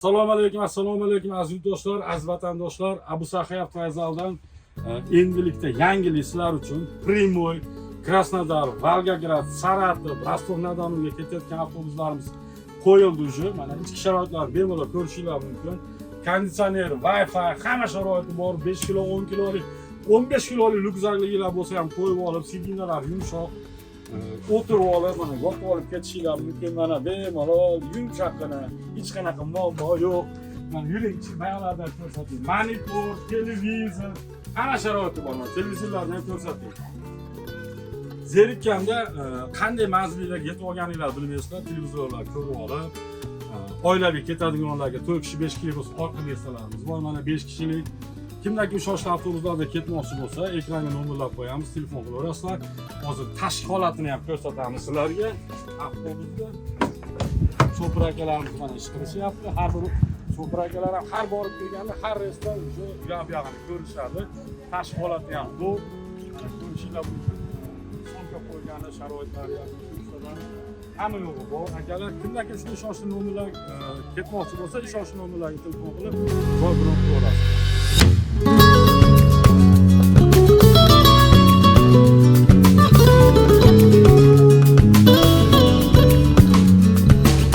Assalomu alaykum aziz yurtdoshlar, aziz vatandoshlar. Abu Saxiy avtovokzaldan endilikda yangilik sizlar uchun Primoy, Krasnodar, Volgograd, Saratov, Rostov-na-Donga ketayotgan avtobuslarimiz qo'yildi уже. Mana ichki sharoitlar bemalol ko'rishingiz mumkin. Konditsioner, Wi-Fi, hamma sharoiti bor. 5 kilo, 10 kilolik, 15 kilolik ryukzaklar bo'lsa ham qo'yib olib, sidinalar yumshoq o'tirib olib, mana yotib olib ketishingiz mumkin. Mana bemalol yumshoqqina, hech qanaqa muammo yo'q. Mana yuring, ichki bayonlardan ko'rsatayım. Monitor, televizor, hamma sharoiti bor. Televizorlarni ham ko'rsatayım. Zerikkanda qanday manzillarga yetib olganinglarni bilmaysizlar, televizorlar ko'rib olib, oilaviy ketadiganlarga 4 kishi, 5 kishilik bo'lsa orqa versiyalarimiz bor. Mana 5 kishilik. Kimdagi shoshli avtobuslarda ketmoqchi bo'lsa, ekranga nomerlab qo'yamiz, telefon qilaverasizlar. Hozir tashqi holatini ham ko'rsatamiz sizlarga. Avtobusda chopir akalarimiz mana ish qilishyapti. Har bir chopir akalar ham har borib kelganda har reysda o'sha yoq-buyog'ini ko'rishadi. Tashqi holati ham zo'r. Ko'rishinglar mumkin. Sonka qo'ygani sharoitlari ham hamma yo'g'i bor. Akalar kimdagi shunday shoshli nomerlar ketmoqchi bo'lsa, shoshli nomerlarga telefon qilib joy bilan ko'rasiz.